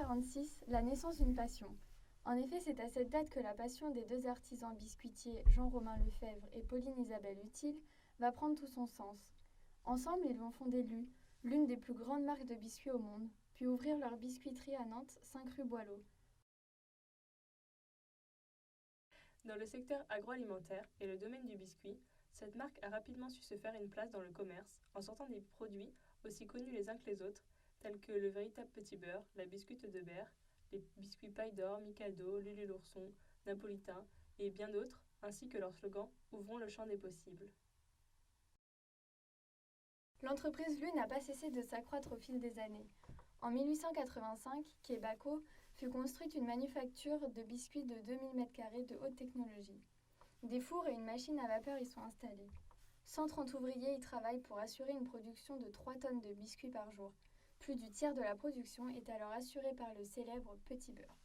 1846, la naissance d'une passion. En effet, c'est à cette date que la passion des deux artisans biscuitiers Jean-Romain Lefebvre et Pauline-Isabelle Utile va prendre tout son sens. Ensemble, ils vont fonder Lu, l'une des plus grandes marques de biscuits au monde, puis ouvrir leur biscuiterie à Nantes, 5 rue Boileau. Dans le secteur agroalimentaire et le domaine du biscuit, cette marque a rapidement su se faire une place dans le commerce en sortant des produits aussi connus les uns que les autres, tels que le véritable petit beurre, la biscuite de Berre, les biscuits paille d'or, Mikado, Lulu l'ourson, Napolitain et bien d'autres, ainsi que leur slogan « Ouvrons le champ des possibles ». L'entreprise Lu n'a pas cessé de s'accroître au fil des années. En 1885, quai Baco fut construite une manufacture de biscuits de 2000 m² de haute technologie. Des fours et une machine à vapeur y sont installés. 130 ouvriers y travaillent pour assurer une production de 3 tonnes de biscuits par jour. Plus du tiers de la production est alors assurée par le célèbre Petit Beurre.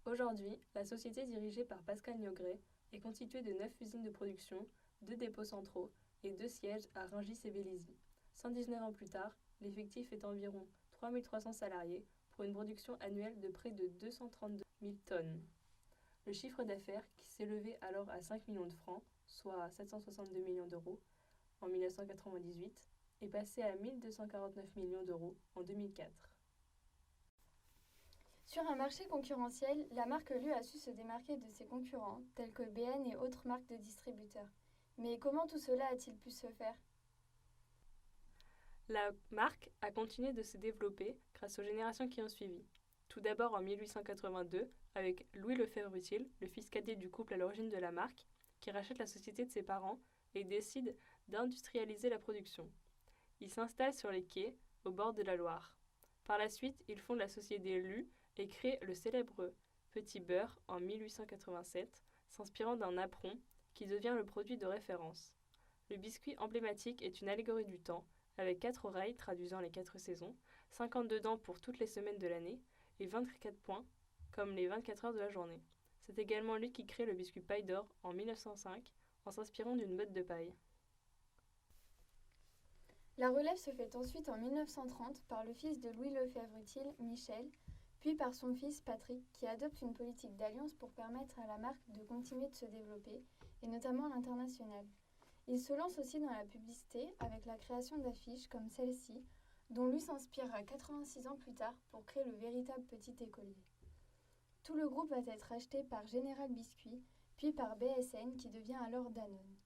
Aujourd'hui, la société dirigée par Pascal Niogré est constituée de 9 usines de production, 2 dépôts centraux et 2 sièges à Rungis et Vélizy. 119 ans plus tard, l'effectif est environ 3300 salariés pour une production annuelle de près de 232 000 tonnes. Le chiffre d'affaires, qui s'élevait alors à 5 millions de francs, soit 762 millions d'euros, en 1998, est passé à 1249 millions d'euros en 2004. Sur un marché concurrentiel, la marque Lu a su se démarquer de ses concurrents, tels que BN et autres marques de distributeurs. Mais comment tout cela a-t-il pu se faire ? La marque a continué de se développer grâce aux générations qui ont suivi. Tout d'abord en 1882, avec Louis Lefebvre Utile, le fils cadet du couple à l'origine de la marque, qui rachète la société de ses parents et décide d'industrialiser la production. Il s'installe sur les quais, au bord de la Loire. Par la suite, il fonde la société Lu et crée le célèbre Petit Beurre en 1887, s'inspirant d'un apron qui devient le produit de référence. Le biscuit emblématique est une allégorie du temps, avec 4 oreilles traduisant les 4 saisons, 52 dents pour toutes les semaines de l'année et 24 points comme les 24 heures de la journée. C'est également lui qui crée le biscuit paille d'or en 1905 en s'inspirant d'une botte de paille. La relève se fait ensuite en 1930 par le fils de Louis Lefebvre Utile, Michel, puis par son fils Patrick, qui adopte une politique d'alliance pour permettre à la marque de continuer de se développer, et notamment à l'international. Il se lance aussi dans la publicité avec la création d'affiches comme celle-ci, dont Lu s'inspirera 86 ans plus tard pour créer le véritable petit écolier. Tout le groupe va être acheté par General Biscuit, puis par BSN qui devient alors Danone.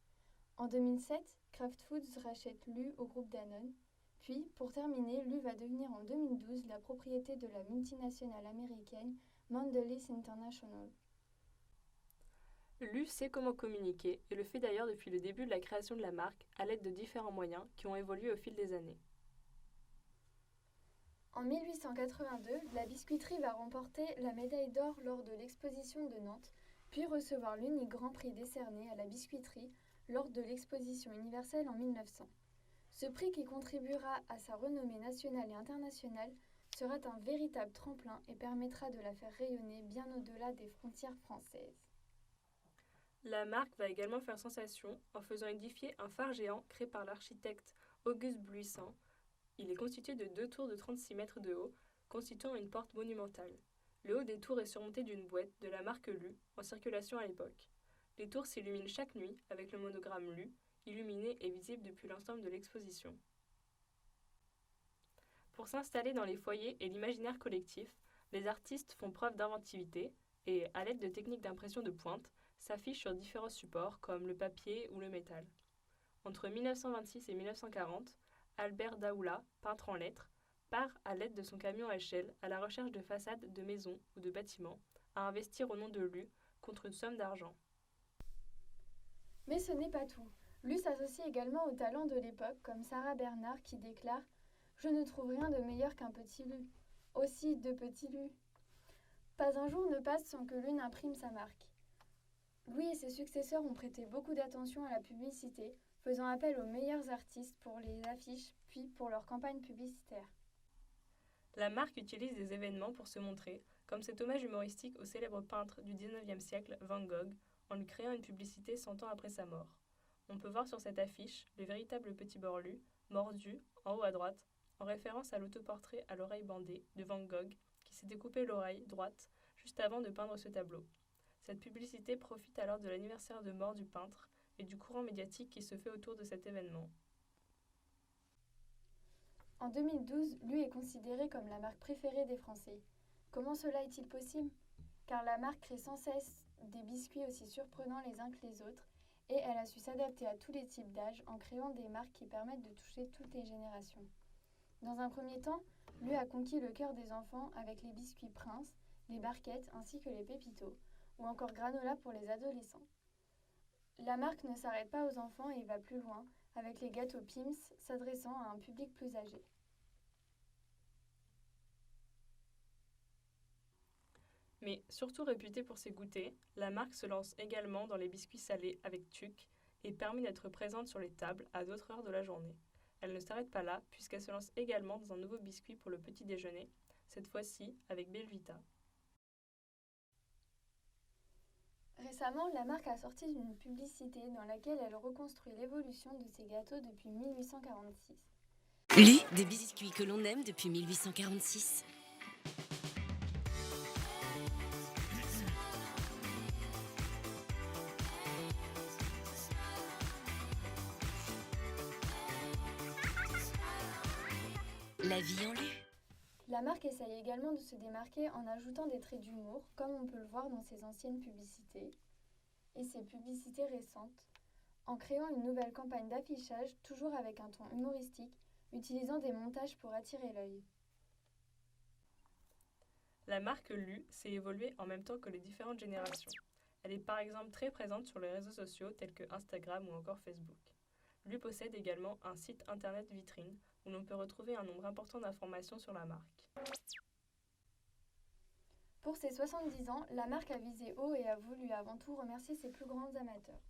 En 2007, Kraft Foods rachète Lu au groupe Danone. Puis, pour terminer, Lu va devenir en 2012 la propriété de la multinationale américaine Mondelez International. Lu sait comment communiquer et le fait d'ailleurs depuis le début de la création de la marque à l'aide de différents moyens qui ont évolué au fil des années. En 1882, la biscuiterie va remporter la médaille d'or lors de l'exposition de Nantes, puis recevoir l'unique grand prix décerné à la biscuiterie lors de l'exposition universelle en 1900. Ce prix qui contribuera à sa renommée nationale et internationale sera un véritable tremplin et permettra de la faire rayonner bien au-delà des frontières françaises. La marque va également faire sensation en faisant édifier un phare géant créé par l'architecte Auguste Bluissant. Il est constitué de 2 tours de 36 mètres de haut, constituant une porte monumentale. Le haut des tours est surmonté d'une boîte de la marque Lu, en circulation à l'époque. Les tours s'illuminent chaque nuit avec le monogramme Lu, illuminé et visible depuis l'ensemble de l'exposition. Pour s'installer dans les foyers et l'imaginaire collectif, les artistes font preuve d'inventivité et, à l'aide de techniques d'impression de pointe, s'affichent sur différents supports comme le papier ou le métal. Entre 1926 et 1940, Albert Daoula, peintre en lettres, part à l'aide de son camion à échelle à la recherche de façades de maisons ou de bâtiments à investir au nom de Lu contre une somme d'argent. Mais ce n'est pas tout. Lu s'associe également aux talents de l'époque comme Sarah Bernard qui déclare « Je ne trouve rien de meilleur qu'un petit Lu. Aussi deux petits Lu. » Pas un jour ne passe sans que Lu n'imprime sa marque. Louis et ses successeurs ont prêté beaucoup d'attention à la publicité, faisant appel aux meilleurs artistes pour les affiches, puis pour leurs campagnes publicitaires. La marque utilise des événements pour se montrer, comme cet hommage humoristique au célèbre peintre du XIXe siècle, Van Gogh, en lui créant une publicité 100 ans après sa mort. On peut voir sur cette affiche le véritable petit beurre Lu, mordu, en haut à droite, en référence à l'autoportrait à l'oreille bandée de Van Gogh, qui qui s'était coupé l'oreille droite juste avant de peindre ce tableau. Cette publicité profite alors de l'anniversaire de mort du peintre et du courant médiatique qui se fait autour de cet événement. En 2012, Lu est considérée comme la marque préférée des Français. Comment cela est-il possible? Car la marque crée sans cesse des biscuits aussi surprenants les uns que les autres, et elle a su s'adapter à tous les types d'âge en créant des marques qui permettent de toucher toutes les générations. Dans un premier temps, Lu a conquis le cœur des enfants avec les biscuits Prince, les barquettes ainsi que les pépitos, ou encore granola pour les adolescents. La marque ne s'arrête pas aux enfants et va plus loin, avec les gâteaux Pim's s'adressant à un public plus âgé. Mais surtout réputée pour ses goûters, la marque se lance également dans les biscuits salés avec Tuc et permet d'être présente sur les tables à d'autres heures de la journée. Elle ne s'arrête pas là puisqu'elle se lance également dans un nouveau biscuit pour le petit déjeuner, cette fois-ci avec Belvita. Récemment, la marque a sorti une publicité dans laquelle elle reconstruit l'évolution de ses gâteaux depuis 1846. Lu, des biscuits que l'on aime depuis 1846. La vie en Lu. La marque essaye également de se démarquer en ajoutant des traits d'humour, comme on peut le voir dans ses anciennes publicités et ses publicités récentes, en créant une nouvelle campagne d'affichage, toujours avec un ton humoristique, utilisant des montages pour attirer l'œil. La marque Lu s'est évoluée en même temps que les différentes générations. Elle est par exemple très présente sur les réseaux sociaux tels que Instagram ou encore Facebook. Lu possède également un site internet vitrine où l'on peut retrouver un nombre important d'informations sur la marque. Pour ses 70 ans, la marque a visé haut et a voulu avant tout remercier ses plus grands amateurs.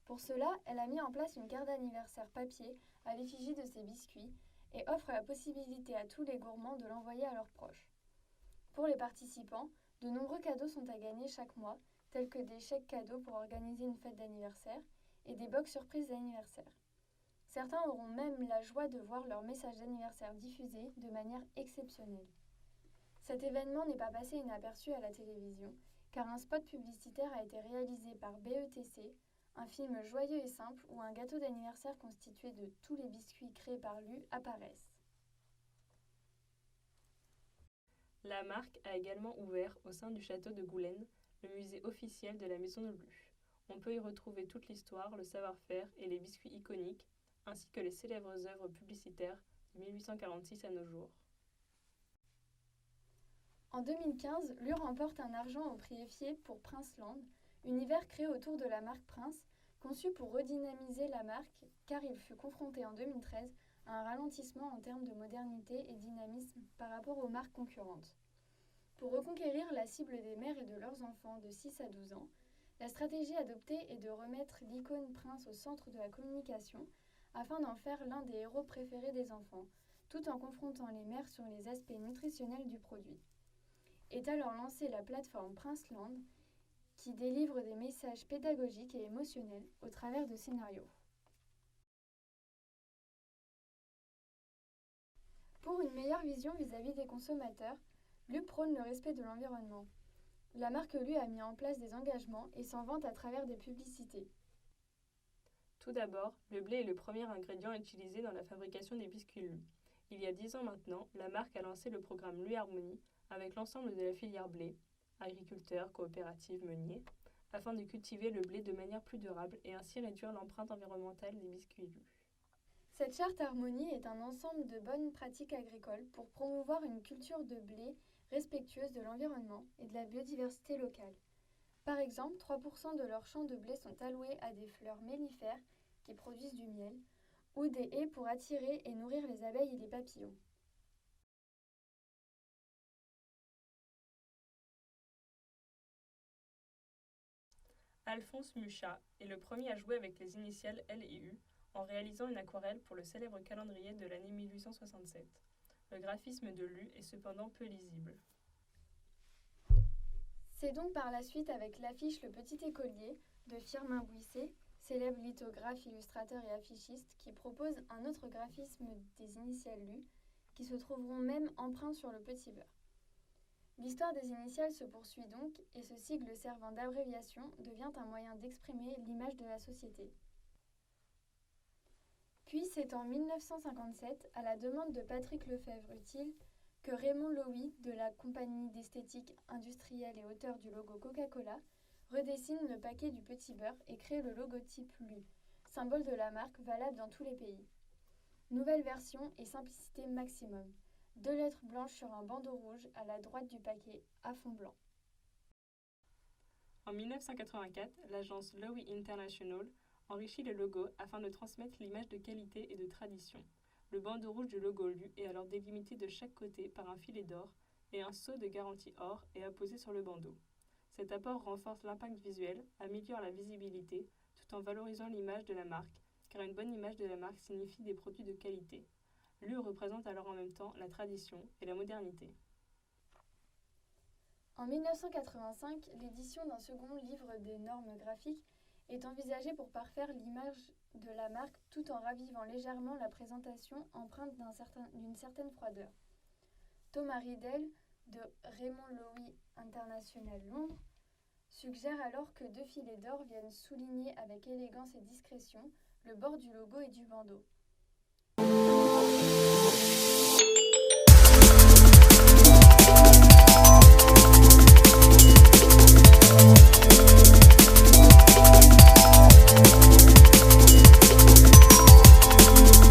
Pour cela, elle a mis en place une carte d'anniversaire papier à l'effigie de ses biscuits et offre la possibilité à tous les gourmands de l'envoyer à leurs proches. Pour les participants, de nombreux cadeaux sont à gagner chaque mois, tels que des chèques cadeaux pour organiser une fête d'anniversaire et des box surprises d'anniversaire. Certains auront même la joie de voir leur message d'anniversaire diffusé de manière exceptionnelle. Cet événement n'est pas passé inaperçu à la télévision, car un spot publicitaire a été réalisé par BETC, un film joyeux et simple où un gâteau d'anniversaire constitué de tous les biscuits créés par Lu apparaissent. La marque a également ouvert au sein du château de Goulaine, le musée officiel de la maison de Lu. On peut y retrouver toute l'histoire, le savoir-faire et les biscuits iconiques, ainsi que les célèbres œuvres publicitaires de 1846 à nos jours. En 2015, Lu remporte un argent au prix Effier pour Princeland, univers créé autour de la marque Prince, conçu pour redynamiser la marque car il fut confronté en 2013 à un ralentissement en termes de modernité et dynamisme par rapport aux marques concurrentes. Pour reconquérir la cible des mères et de leurs enfants de 6 à 12 ans, la stratégie adoptée est de remettre l'icône Prince au centre de la communication afin d'en faire l'un des héros préférés des enfants, tout en confrontant les mères sur les aspects nutritionnels du produit. Est alors lancée la plateforme Princeland qui délivre des messages pédagogiques et émotionnels au travers de scénarios. Pour une meilleure vision vis-à-vis des consommateurs, Lu prône le respect de l'environnement. La marque Lu a mis en place des engagements et s'en vante à travers des publicités. Tout d'abord, le blé est le premier ingrédient utilisé dans la fabrication des biscuits Lu. Il y a 10 ans maintenant, la marque a lancé le programme Lu Harmonie avec l'ensemble de la filière blé, agriculteurs, coopératives, meuniers, afin de cultiver le blé de manière plus durable et ainsi réduire l'empreinte environnementale des biscuits Lu. Cette charte Harmonie est un ensemble de bonnes pratiques agricoles pour promouvoir une culture de blé respectueuse de l'environnement et de la biodiversité locale. Par exemple, 3% de leurs champs de blé sont alloués à des fleurs mellifères qui produisent du miel, ou des haies pour attirer et nourrir les abeilles et les papillons. Alphonse Mucha est le premier à jouer avec les initiales L et U en réalisant une aquarelle pour le célèbre calendrier de l'année 1867. Le graphisme de Lu est cependant peu lisible. C'est donc par la suite avec l'affiche Le Petit Écolier de Firmin Bouisset, célèbre lithographe, illustrateur et affichiste, qui propose un autre graphisme des initiales Lu, qui se trouveront même empreints sur le petit beurre. L'histoire des initiales se poursuit donc et ce sigle servant d'abréviation devient un moyen d'exprimer l'image de la société. Puis c'est en 1957, à la demande de Patrick Lefèvre-Utile, que Raymond Loewy, de la compagnie d'esthétique industrielle et auteur du logo Coca-Cola, redessine le paquet du petit beurre et crée le logotype LU, symbole de la marque valable dans tous les pays. Nouvelle version et simplicité maximum. 2 lettres blanches sur un bandeau rouge à la droite du paquet, à fond blanc. En 1984, l'agence Loewy International enrichit le logo afin de transmettre l'image de qualité et de tradition. Le bandeau rouge du logo LU est alors délimité de chaque côté par un filet d'or et un sceau de garantie or est apposé sur le bandeau. Cet apport renforce l'impact visuel, améliore la visibilité, tout en valorisant l'image de la marque, car une bonne image de la marque signifie des produits de qualité. LU représente alors en même temps la tradition et la modernité. En 1985, l'édition d'un second livre des normes graphiques est envisagée pour parfaire l'image de la marque tout en ravivant légèrement la présentation empreinte d'une certaine froideur. Thomas Riddell, de Raymond Loewy International Londres, suggère alors que 2 filets d'or viennent souligner avec élégance et discrétion le bord du logo et du bandeau.